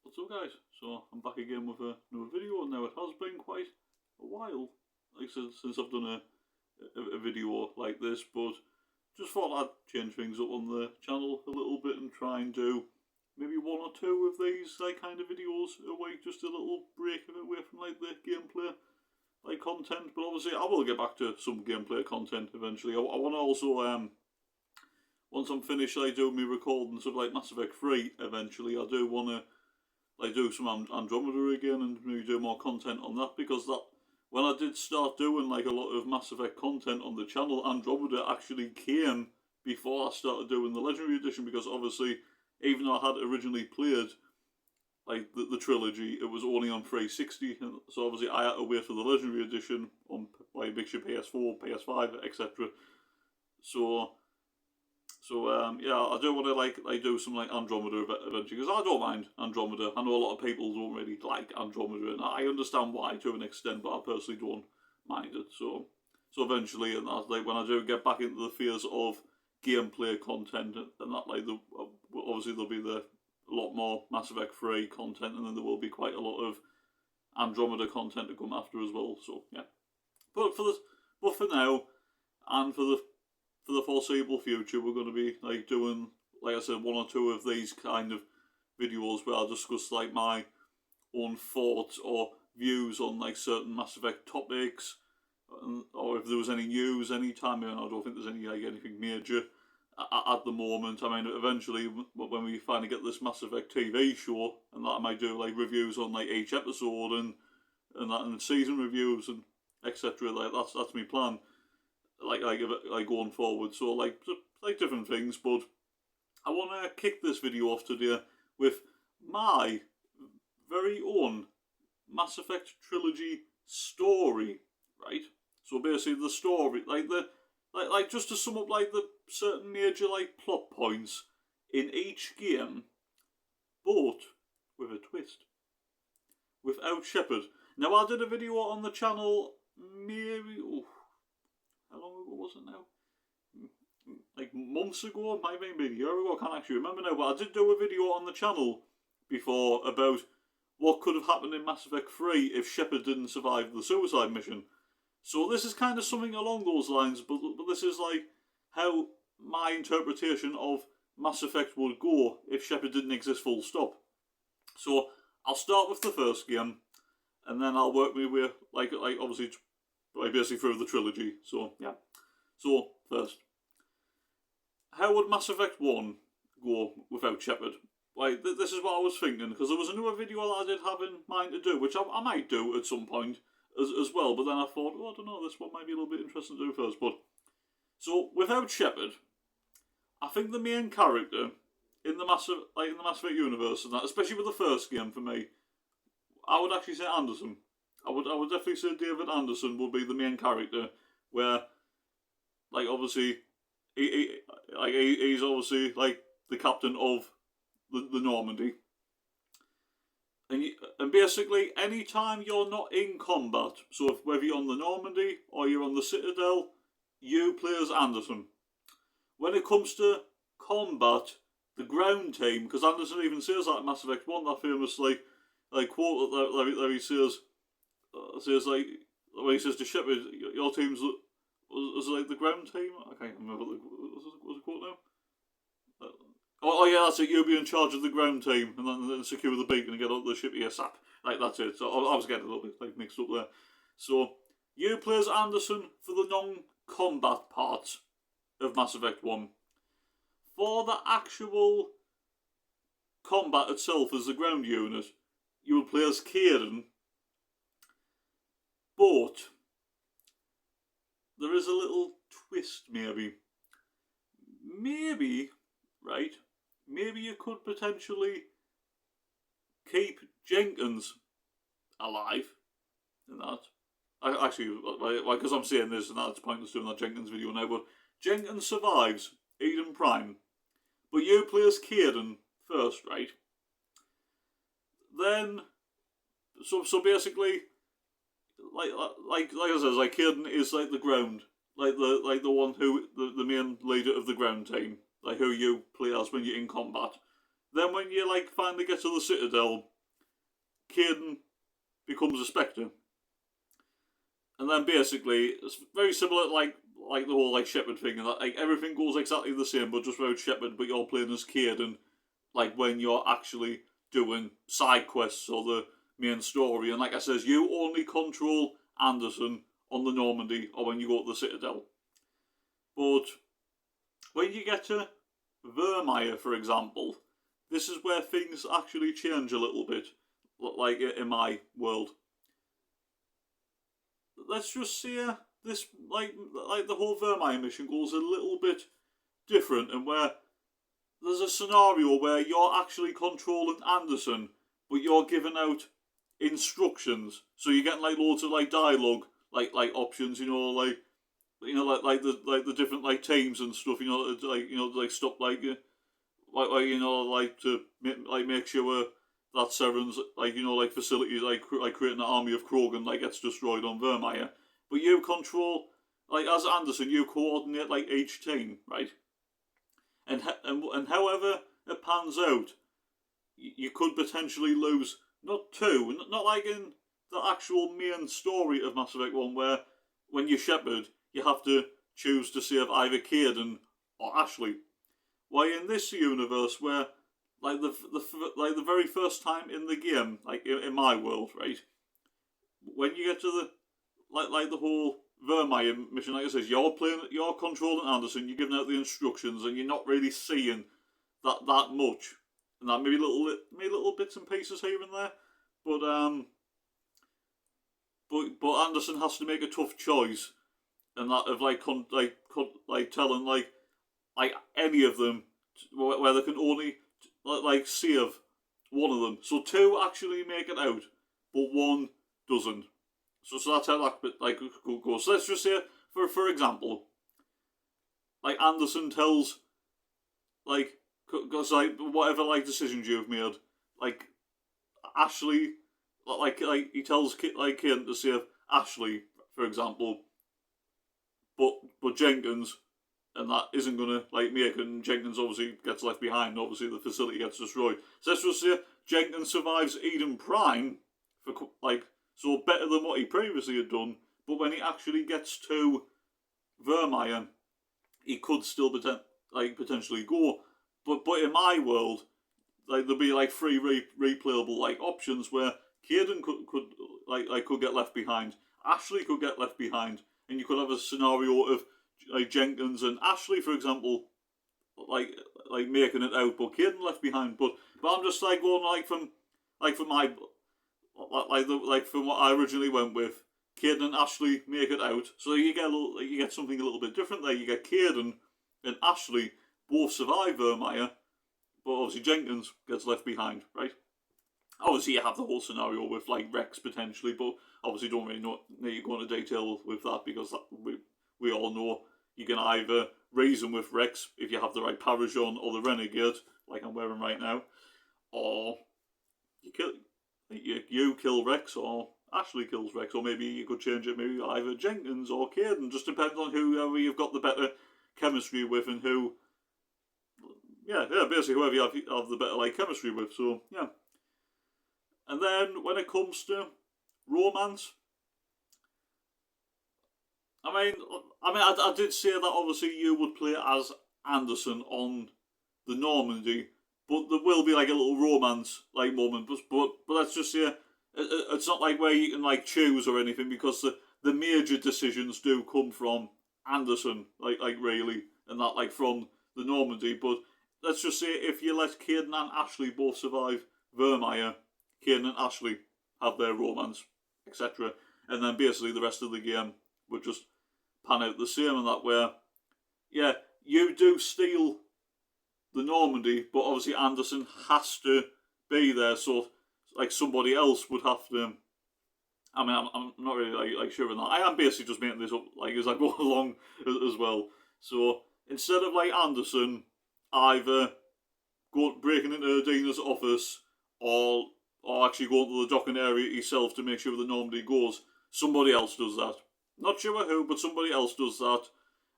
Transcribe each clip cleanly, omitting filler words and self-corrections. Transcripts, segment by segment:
What's up, guys? So I'm back again with another video, and now it has been quite a while, like since I've done a video like this, but just thought I'd change things up on the channel a little bit and try and do maybe one or two of these like kind of videos a week, just a little break away from like the gameplay like content. But obviously I will get back to some gameplay content eventually. I want to also once I'm finished like doing my recordings of like Mass Effect 3 eventually, I do want to like do some Andromeda again and maybe do more content on that, because that when I did start doing like a lot of Mass Effect content on the channel, Andromeda actually came before I started doing the Legendary Edition, because obviously even though I had originally played like the trilogy, it was only on 360, and so obviously I had to wait for the Legendary Edition on like mixture PS4, PS5, etc. So yeah, I do want to like do some like Andromeda eventually, because I don't mind Andromeda. I know a lot of people don't really like Andromeda, and I understand why to an extent, but I personally don't mind it. So eventually, and that, like when I do get back into the phase of gameplay content, and that like obviously there'll be a lot more Mass Effect 3 content, and then there will be quite a lot of Andromeda content to come after as well. So yeah, but for now, and for the foreseeable future, we're going to be like doing, like I said, one or two of these kind of videos where I discuss like my own thoughts or views on like certain Mass Effect topics, or if there was any news anytime. I don't think there's anything major at the moment. I mean, eventually when we finally get this Mass Effect TV show, and that I might do like reviews on like each episode and that, and season reviews and etc. Like that's my plan. Like going forward, so like different things. But I want to kick this video off today with my very own Mass Effect trilogy story, right? So basically the story, like just to sum up like the certain major like plot points in each game, but with a twist, without Shepard. Now I did a video on the channel maybe. How long ago was it now? Like months ago, maybe a year ago, I can't actually remember now, but I did do a video on the channel before about what could have happened in Mass Effect 3 if Shepard didn't survive the suicide mission. So this is kind of something along those lines, but this is like how my interpretation of Mass Effect would go if Shepard didn't exist full stop. So I'll start with the first game, and then I'll work my way, like obviously, basically through the trilogy. So yeah. So first, how would Mass Effect 1 go without Shepard? Like this is what I was thinking, because there was another video that I did have in mind to do, which I might do at some point as well. But then I thought, I don't know, this one might be a little bit interesting to do first. But so without Shepard, I think the main character in the Mass Effect universe, and that, especially with the first game for me, I would actually say Anderson. I would definitely say David Anderson would be the main character, where, like, obviously, he's obviously, like, the captain of the Normandy. And basically, anytime you're not in combat, so whether you're on the Normandy or you're on the Citadel, you play as Anderson. When it comes to combat, the ground team, because Anderson even says that in Mass Effect 1, that famous, like quote that he says like, when he says to Shepard, your team's was like the ground team. I can't remember what the quote now. Oh yeah, that's it. You'll be in charge of the ground team, and then secure the beacon and get up the ship ASAP. Like that's it. So I was getting a little bit like mixed up there. So you play as Anderson for the non-combat parts of Mass Effect 1. For the actual combat itself as the ground unit, you would play as Kieran. But there is a little twist, maybe. Right? Maybe you could potentially keep Jenkins alive in that. Actually, because I'm saying this, and that's pointless doing that Jenkins video now, but Jenkins survives Eden Prime. But you play as Kieran first, right? Then, so basically, like I said, like Kieran is like the ground, like the one who the main leader of the ground team, like who you play as when you're in combat. Then when you like finally get to the Citadel, Caden becomes a Spectre. And then basically, it's very similar to like the whole like Shepard thing, and that like everything goes exactly the same, but just without Shepard, but you're playing as Caden, like when you're actually doing side quests or the main story. And like I says, you only control Anderson on the Normandy or when you go to the Citadel. But when you get to Vermeer, for example, this is where things actually change a little bit, like in my world. Let's just say this, like the whole Vermeer mission goes a little bit different, and where there's a scenario where you're actually controlling Anderson, but you're giving out instructions, so you're getting like loads of like dialogue, like options, like the different like teams and stuff, like stuff like to make sure that Seren's like facilities like creating an army of Krogan like gets destroyed on Vermeer. But you control, like as Anderson, you coordinate like each team, right? And however it pans out, you could potentially lose not two, not like in the actual main story of Mass Effect 1, where when you Shepard, you have to choose to save either Caden or Ashley. Why in this universe, where like the very first time in the game, like in my world, right, when you get to the like the whole Vermeer mission, like I says, you're controlling Anderson, you're giving out the instructions, and you're not really seeing that much, and that maybe little bits and pieces here and there, but Anderson has to make a tough choice, and that of telling like any of them where they can only like save one of them. So two actually make it out, but one doesn't. So that's how that bit like goes. So let's just say, for example, like Anderson tells, like, because like whatever like decisions you've made, like Ashley, like he tells Kane to save Ashley, for example, but Jenkins, and that isn't gonna like make it, and Jenkins obviously gets left behind. Obviously, the facility gets destroyed. So let's just say Jenkins survives Eden Prime for like. So better than what he previously had done, but when he actually gets to Vermeer, he could still potentially go. But in my world, like there'd be like three replayable like options where Caden could get left behind, Ashley could get left behind, and you could have a scenario of like Jenkins and Ashley, for example, like making it out, but Caden left behind. But I'm just like going from my. From what I originally went with, Caden and Ashley make it out. So you get something a little bit different there. You get Caden and Ashley both survive Vermeer, but obviously Jenkins gets left behind, right? Obviously you have the whole scenario with like Rex potentially, but obviously don't really need to go into detail with that, because we all know you can either reason with Rex if you have the right Paragon or the Renegade, like I'm wearing right now, or you kill Rex, or Ashley kills Rex, or maybe you could change it, maybe either Jenkins or Caden. Just depends on whoever you've got the better chemistry with, and who, basically whoever you have the better like chemistry with. So yeah. And then when it comes to romance, I did say that obviously you would play as Anderson on the Normandy, but there will be like a little romance like moment. But let's just say it's not like where you can like choose or anything, because the major decisions do come from Anderson, like really, and that like from the Normandy. But let's just say if you let Caden and Ashley both survive Vermeer, Caden and Ashley have their romance, etc. And then basically the rest of the game would just pan out the same, and that where, yeah, you do steal the Normandy, but obviously Anderson has to be there, so like somebody else would have to. I'm not really like sure on that. I am basically just making this up like as I go along as well. So instead of like Anderson either breaking into Dina's office or actually going to the docking area himself to make sure the Normandy goes, somebody else does that. Not sure who, but somebody else does that.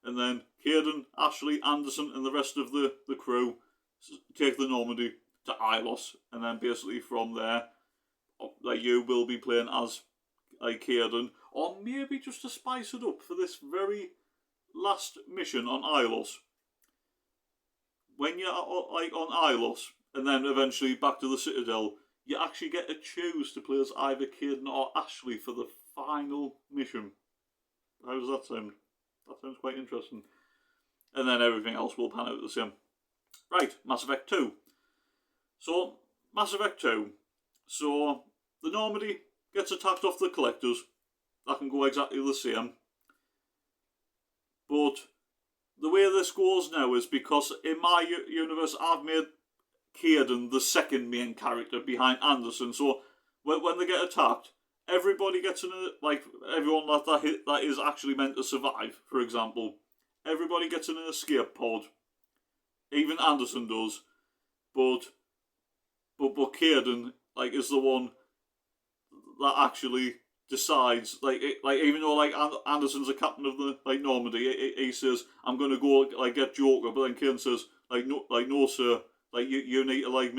And then Caden, Ashley, Anderson, and the rest of the crew take the Normandy to Ilos, and then basically from there, like you will be playing as like Kieran, or maybe just to spice it up for this very last mission on Ilos. When you're like on Ilos, and then eventually back to the Citadel, you actually get to choose to play as either Kieran or Ashley for the final mission. How does that sound? That sounds quite interesting. And then everything else will pan out the same. Right, Mass Effect 2. So, Mass Effect 2. So, the Normandy gets attacked off the Collectors. That can go exactly the same. But the way this goes now is because in my universe I've made Kieran the second main character behind Anderson. So when they get attacked, everybody gets in a, like everyone that is actually meant to survive, for example, everybody gets in an escape pod. Even Anderson does, but Kieran like is the one that actually decides, like even though like Anderson's a captain of the like Normandy, he says I'm gonna go like get Joker, but then Kieran says no sir, like you need to like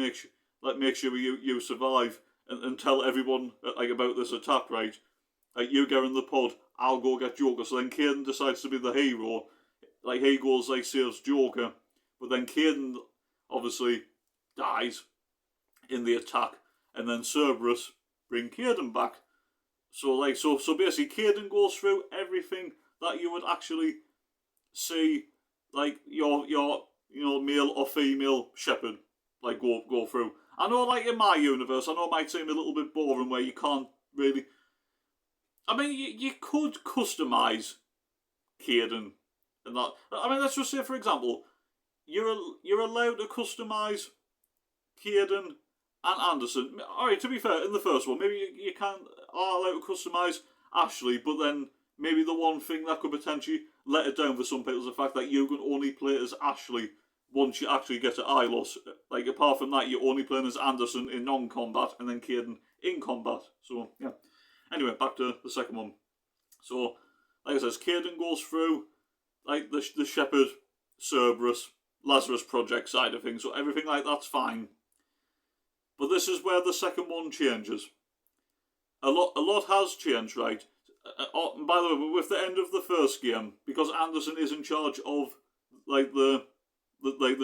make sure you survive and tell everyone like about this attack, right? Like you get in the pod, I'll go get Joker. So then Kieran decides to be the hero, like he goes like saves Joker, but then Kieran obviously dies in the attack, and then Cerberus bring Kieran back. So basically, Kieran goes through everything that you would actually see, like your male or female Shepard like go through. I know, like in my universe, I know it might seem a little bit boring where you can't really. I mean, you could customize Kieran and that. I mean, let's just say, for example, you're allowed to customize Kieran and Anderson. Alright, to be fair, in the first one, maybe you are allowed to customise Ashley, but then maybe the one thing that could potentially let it down for some people is the fact that you can only play as Ashley once you actually get to Ilos. Like, apart from that, you're only playing as Anderson in non-combat, and then Kieran in combat. So, yeah. Anyway, back to the second one. So, like I said, Kieran goes through, like, the Shepard, Cerberus, Lazarus Project side of things, so everything like that's fine. But this is where the second one changes. A lot has changed, right? By the way, with the end of the first game, because Anderson is in charge of like the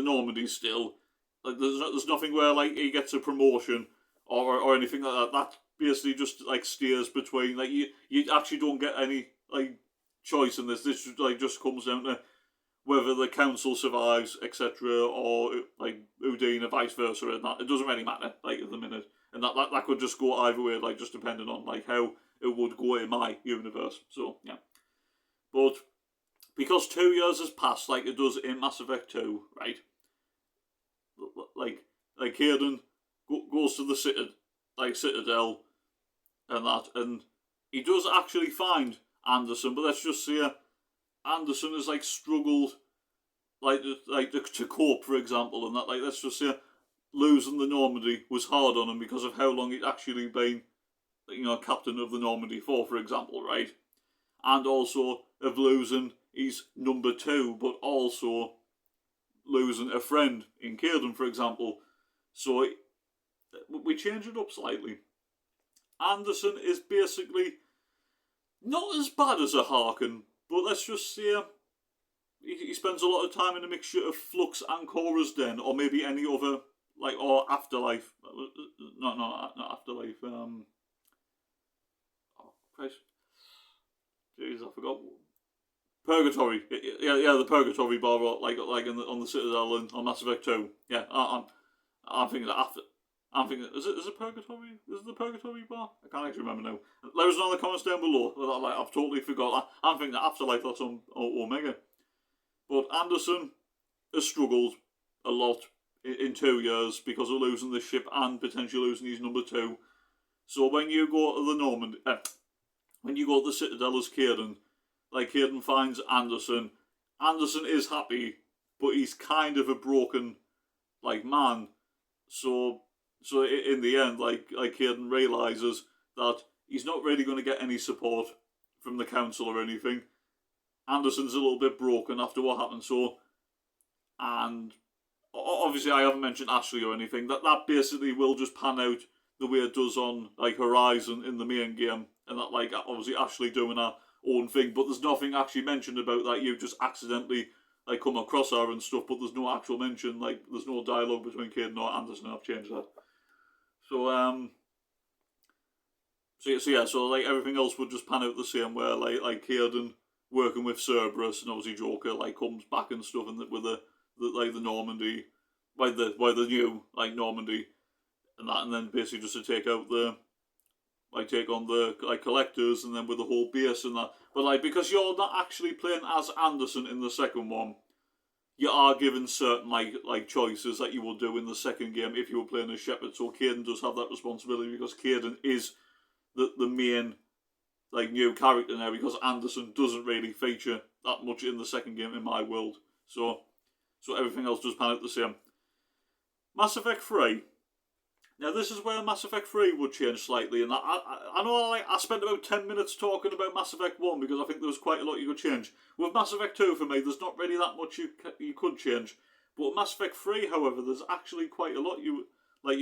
Normandy still, like there's nothing where like he gets a promotion or anything like that. That basically just like steers between, like you actually don't get any like choice in this. This just comes down to whether the council survives, etc., or like Udine or vice versa, and that it doesn't really matter, like at the minute, and that could just go either way, like just depending on like how it would go in my universe. So yeah, but because 2 years has passed, like it does in Mass Effect 2, right? Like Kieran goes to the Citadel, and that, and he does actually find Anderson, but let's just say Anderson has like struggled to cope, for example, and that, like, let's just say losing the Normandy was hard on him because of how long he'd actually been, captain of the Normandy for example, right? And also of losing his number 2, but also losing a friend in Kieran, for example. So we change it up slightly. Anderson is basically not as bad as a Harkin, but let's just say he spends a lot of time in a mixture of Flux and Cora's Den, or maybe any other, or Afterlife. Not Afterlife. Oh, Christ. Jeez, I forgot. Purgatory. Yeah, the Purgatory bar, on the Citadel and on Mass Effect 2. Yeah, I'm thinking that after. I'm thinking, is it Purgatory? Is it the Purgatory bar? I can't actually remember now. Let us know in the comments down below. I've totally forgot. I'm thinking that Afterlife, that's on Omega. But Anderson has struggled a lot in 2 years because of losing the ship and potentially losing his number 2. So when you go to the Normandy, when you go to the Citadel as Kieran, Kieran finds Anderson. Anderson is happy, but he's kind of a broken, man. So in the end, Kieran realises that he's not really going to get any support from the council or anything. Anderson's a little bit broken after what happened, and obviously I haven't mentioned Ashley or anything. That basically will just pan out the way it does on like Horizon in the main game, and that like obviously Ashley doing her own thing, but there's nothing actually mentioned about that. You just accidentally like come across her and stuff, but there's no actual mention. Like there's no dialogue between Caden or Anderson. I've changed that. So so like everything else would just pan out the same, where like Caden working with Cerberus, and obviously Joker like comes back and stuff, and with the like the Normandy, by the new like Normandy, and that, and then basically just to take out the take on the like collectors, and then with the whole base and that. But like because you're not actually playing as Anderson in the second one, you are given certain like choices that you will do in the second game if you were playing as Shepard. So Caden does have that responsibility, because Caden is the main like new character now, because Anderson doesn't really feature that much in the second game in my world. So everything else does pan out the same. Mass Effect 3. Now this is where Mass Effect 3 would change slightly, and I know I spent about 10 minutes talking about Mass Effect 1 because I think there was quite a lot you could change. With Mass Effect 2 for me, there's not really that much you could change. But with Mass Effect 3, however, there's actually quite a lot you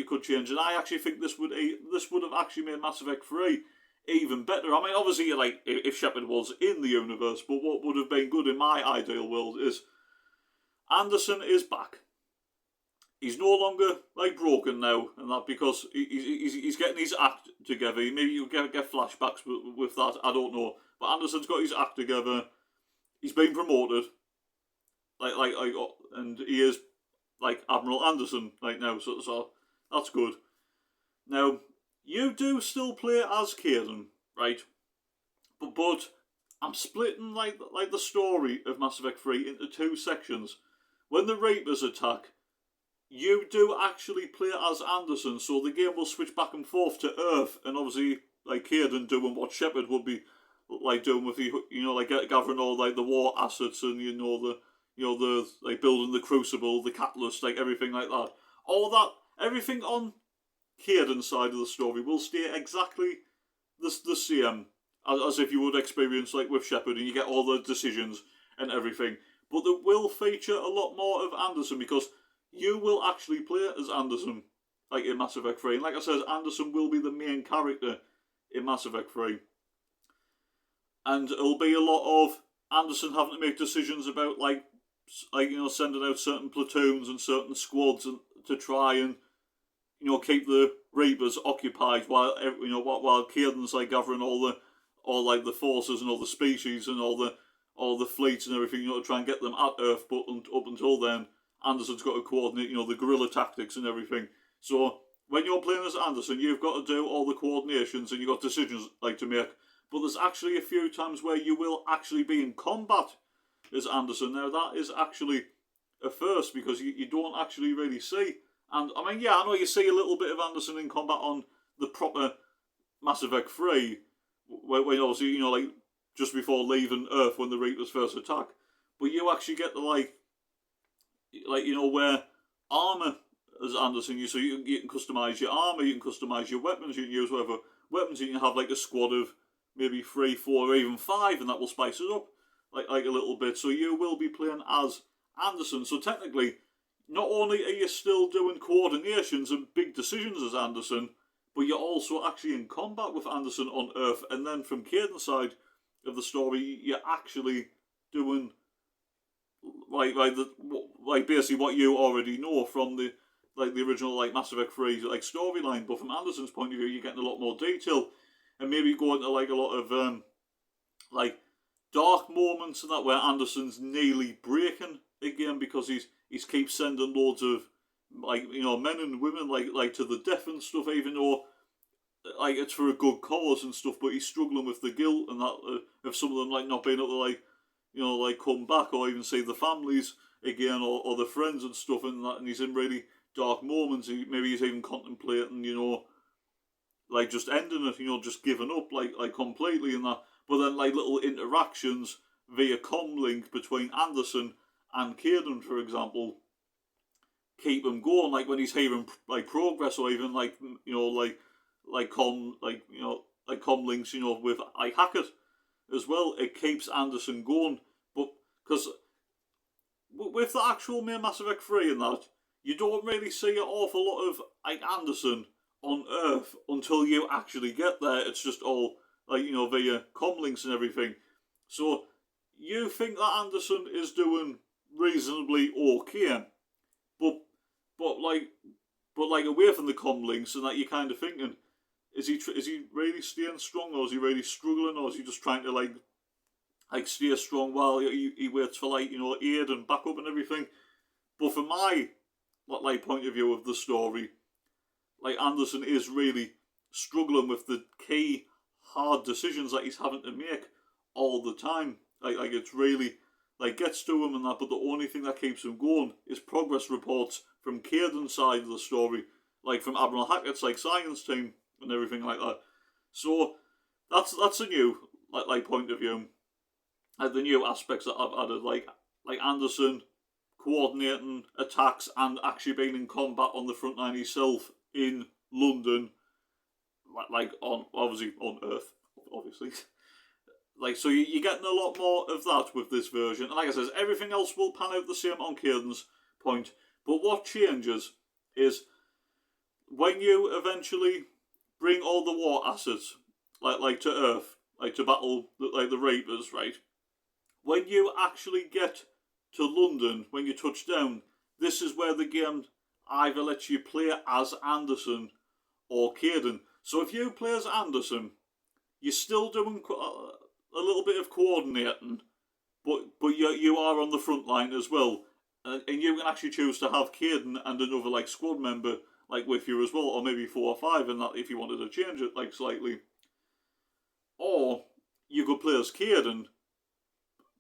could change, and I actually think this would have actually made Mass Effect 3 even better. I mean, obviously, like if Shepard was in the universe, but what would have been good in my ideal world is Anderson is back. He's no longer like broken now, and that because he's getting his act together. Maybe you'll get flashbacks with that. I don't know, but Anderson's got his act together. He's been promoted, and he is like Admiral Anderson right now. So that's good. Now you do still play as Caden, right? But I'm splitting like the story of Mass Effect 3 into two sections. When the Reapers attack, you do actually play as Anderson, so the game will switch back and forth to Earth, and obviously like Caden doing what Shepard would be like doing with like gathering all like the war assets, and the like building the Crucible, the Catalyst, like everything like that. All that, everything on Caden's side of the story will stay exactly the same as if you would experience like with Shepard, and you get all the decisions and everything. But there will feature a lot more of Anderson, because you will actually play as Anderson, like in Mass Effect 3. And like I said, Anderson will be the main character in Mass Effect 3. And it'll be a lot of Anderson having to make decisions about like sending out certain platoons and certain squads to try and keep the Reapers occupied while while Caden's like gathering all the forces and all the species and all the fleets and everything, to try and get them at Earth. But up until then, Anderson's got to coordinate, the guerrilla tactics and everything. So when you're playing as Anderson, you've got to do all the coordinations, and you've got decisions like to make. But there's actually a few times where you will actually be in combat as Anderson. Now that is actually a first, because you don't actually really see. And I mean, yeah, I know you see a little bit of Anderson in combat on the proper Mass Effect 3, when obviously, like just before leaving Earth when the Reapers first attack. But you actually get to where armor as Anderson, so you can customize your armor, you can customize your weapons, you can use whatever weapons, you can have like a squad of maybe 3, 4, or even 5, and that will spice it up like a little bit. So you will be playing as Anderson. So technically, not only are you still doing coordinations and big decisions as Anderson, but you're also actually in combat with Anderson on Earth. And then from Caden's side of the story, you're actually doing like basically what you already know from the original like Mass Effect 3 like storyline. But from Anderson's point of view, you're getting a lot more detail, and maybe go into like a lot of like dark moments and that, where Anderson's nearly breaking again, because he's keeps sending loads of men and women like to the death and stuff, even though like it's for a good cause and stuff. But he's struggling with the guilt and that of some of them like not being able to come back, or even see the families again, or the friends and stuff, and that. And he's in really dark moments. Maybe he's even contemplating like just ending it, just giving up like completely and that. But then like little interactions via comlink between Anderson and Caden, for example, keep him going. Like when he's hearing like progress, or even like comlinks, with like Hackett as well. It keeps Anderson going. But because with the actual main Mass Effect 3 and that, you don't really see an awful lot of like Anderson on Earth until you actually get there. It's just all, like, you know, via comlinks and everything. So you think that Anderson is doing reasonably okay, but like away from the comlinks, and that you're kind of thinking, is he really staying strong, or is he really struggling, or is he just trying to like stay strong while he waits for, like, you know, aid and backup and everything? But from my like point of view of the story, like, Anderson is really struggling with the key hard decisions that he's having to make all the time. Like it's really, like, gets to him and that, but the only thing that keeps him going is progress reports from Caden's side of the story, like from Admiral Hackett's like science team and everything like that. So that's a new like point of view. Like the new aspects that I've added, like Anderson coordinating attacks and actually being in combat on the front line himself in London, like on, obviously, on Earth, obviously. Like, so you're getting a lot more of that with this version. And like I said, everything else will pan out the same on Caden's point. But what changes is when you eventually bring all the war assets, like to Earth, like to battle like the Reapers, right? When you actually get to London, when you touch down, this is where the game either lets you play as Anderson or Caden. So if you play as Anderson, you're still doing a little bit of coordinating, but you are on the front line as well, and you can actually choose to have Caden and another like squad member like with you as well, or maybe 4 or 5, and that if you wanted to change it like slightly, or you could play as Caden,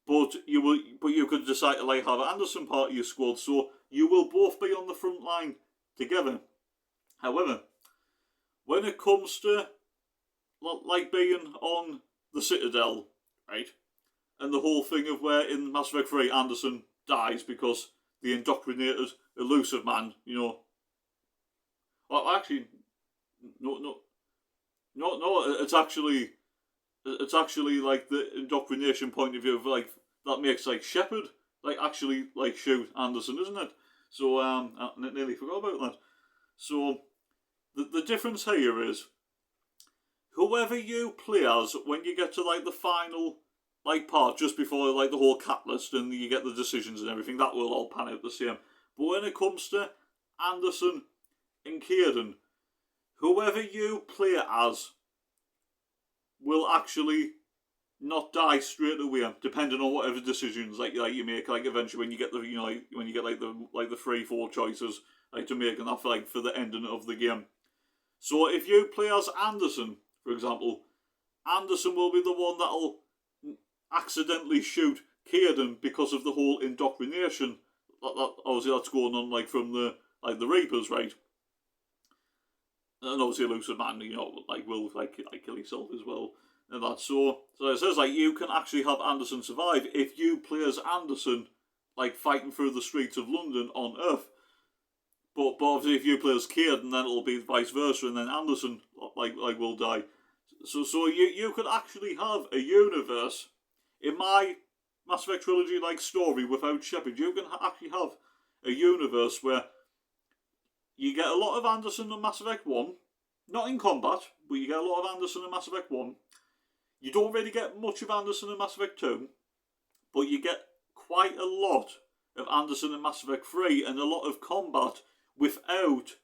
but you could decide to like have Anderson part of your squad, so you will both be on the front line together. However, when it comes to like being on the Citadel, right, and the whole thing of where in Mass Effect 3 Anderson dies because the indoctrinated elusive man, you know. Well, actually, no. It's actually like the indoctrination point of view of like that makes like Shepard like actually like shoot Anderson, isn't it? So I nearly forgot about that. So the difference here is whoever you play as when you get to like the final like part just before like the whole catalyst and you get the decisions and everything, that will all pan out the same. But when it comes to Anderson and Caden, whoever you play as will actually not die straight away, depending on whatever decisions like you make. Like eventually, when you get the when you get like the 3-4 choices like to make, and that like for the ending of the game. So if you play as Anderson, for example, Anderson will be the one that'll accidentally shoot Caden because of the whole indoctrination. Obviously that's going on like from the Reapers, right? And obviously Elusive Man, you know, like will like kill himself as well. And that, so it says like you can actually have Anderson survive if you play as Anderson, like fighting through the streets of London on Earth. But obviously if you play as Caden, then it'll be vice versa, and then Anderson like will die. So you could actually have a universe in my Mass Effect Trilogy like story without Shepard. You can actually have a universe where you get a lot of Anderson in Mass Effect 1, not in combat, but you get a lot of Anderson in Mass Effect 1. You don't really get much of Anderson in Mass Effect 2, but you get quite a lot of Anderson in Mass Effect 3 and a lot of combat without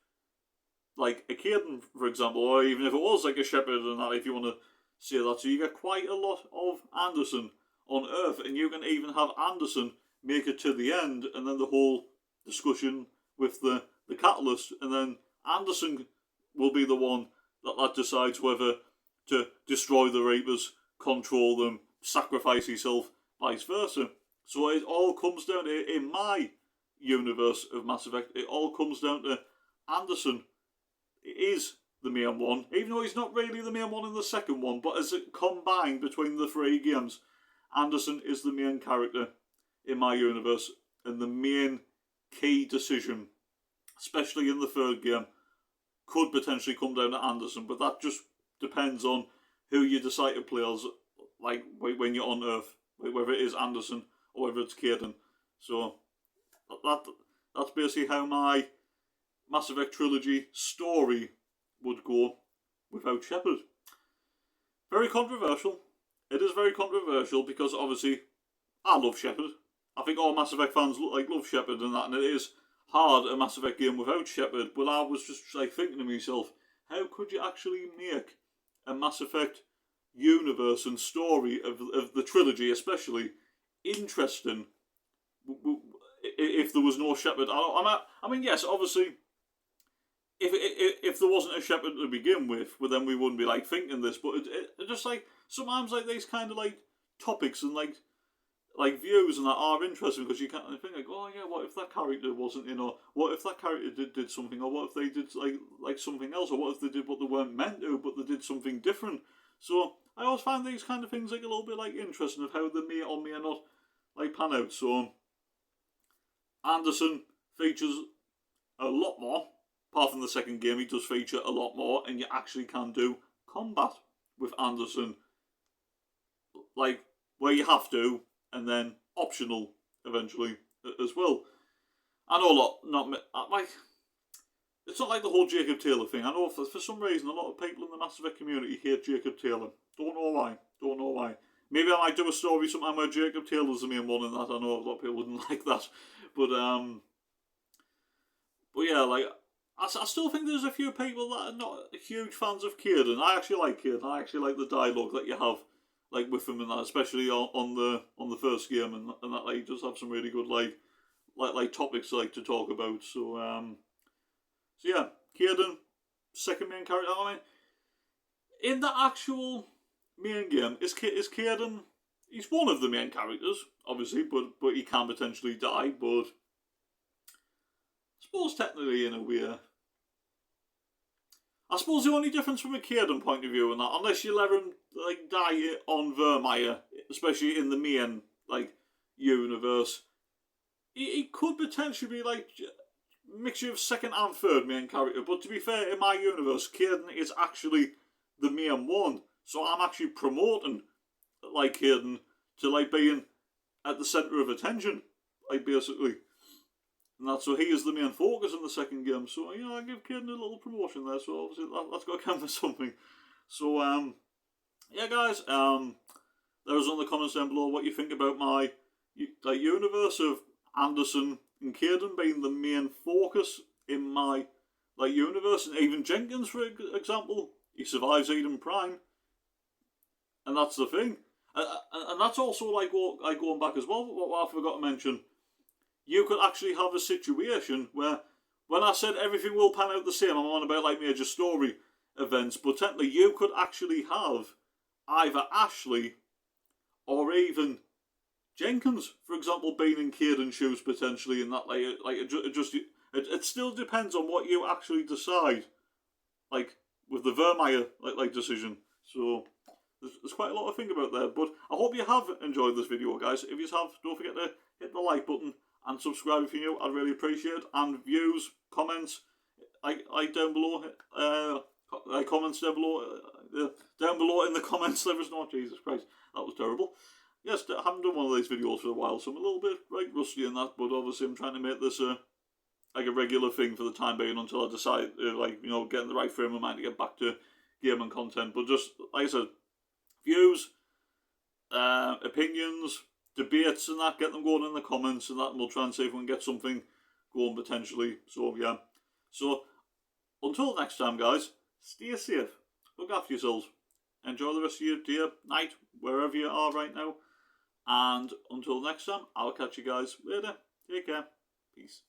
like a Caden, for example, or even if it was like a Shepard and that, if you want to say that. So you get quite a lot of Anderson on Earth, and you can even have Anderson make it to the end, and then the whole discussion with the catalyst, and then Anderson will be the one that decides whether to destroy the Reapers, control them, sacrifice himself, vice versa. So it all comes down to, in my universe of Mass Effect, it all comes down to Anderson is the main one, even though he's not really the main one in the second one, but as it combined between the 3 games, Anderson is the main character in my universe, and the main key decision, especially in the 3rd game, could potentially come down to Anderson, but that just depends on who you decide to play as, like, when you're on Earth, whether it is Anderson or whether it's Caden. So, that's basically how my Mass Effect Trilogy story would go without Shepard. Very controversial. It is very controversial because obviously I love Shepard. I think all Mass Effect fans love Shepard and that, and it is hard a Mass Effect game without Shepard. But I was just like thinking to myself, how could you actually make a Mass Effect universe and story of the trilogy, especially, interesting if there was no Shepard? I mean, yes, obviously, if there wasn't a Shepard to begin with, well, then we wouldn't be like thinking this. But it just like sometimes like these kind of like topics and like views and that are interesting because you can't think like, oh yeah, what if that character wasn't in, or what if that character did something, or what if they did like something else, or what if they did what they weren't meant to, but they did something different. So I always find these kind of things like a little bit like interesting of how they may or may not like pan out. So Anderson features a lot more. Apart from the second game, he does feature a lot more, and you actually can do combat with Anderson, like where you have to, and then optional eventually as well. I know it's not like the whole Jacob Taylor thing. I know for some reason a lot of people in the Mass Effect community hate Jacob Taylor. Don't know why. Maybe I might do a story sometime where Jacob Taylor's the main one in that. I know a lot of people wouldn't like that, but yeah, like I still think there's a few people that are not huge fans of Kieran. I actually like Kieran. I actually like the dialogue that you have like with him and that, especially on the first game and that. Like, he does have some really good like topics to talk about. So yeah, Kieran, second main character. I mean, in the actual main game, is Kieran? He's one of the main characters, obviously, but he can potentially die. But I suppose technically, in a way, I suppose the only difference from a Kieran point of view, and that, unless you let him like die on Vermeer, especially in the main like universe, he could potentially be like a mixture of second and third main character. But to be fair, in my universe, Kieran is actually the main one, so I'm actually promoting like Kieran to like being at the centre of attention, like basically. And that's so he is the main focus in the second game. So I give Kieran a little promotion there. So obviously that's got to count for something. So yeah, guys, let us know in the comments down below what you think about my universe of Anderson and Kieran being the main focus in my universe, and even Jenkins, for example, he survives Eden Prime, and that's the thing, and that's also going back as well. What I forgot to mention. You could actually have a situation where, when I said everything will pan out the same, I'm on about like major story events, but technically you could actually have either Ashley or even Jenkins, for example, being in Kieran's shoes potentially, and that it still depends on what you actually decide, like with the Vermeer decision. So there's quite a lot to think about there. But I hope you have enjoyed this video, guys. If you have, don't forget to hit the like button and subscribe if you're new. I'd really appreciate it. And views, comments, like down below. Comments down below. Down below in the comments. Let us know. Jesus Christ, that was terrible. Yes, I haven't done one of these videos for a while, so I'm a little bit rusty in that. But obviously, I'm trying to make this a regular thing for the time being until I decide, get in the right frame of mind to get back to gaming content. But just like I said, views, opinions, debates and that, get them going in the comments and that, and we'll try and see if we can get something going potentially. So yeah, so until next time, guys, stay safe, look after yourselves, enjoy the rest of your day, night, wherever you are right now, and until next time, I'll catch you guys later. Take care, peace.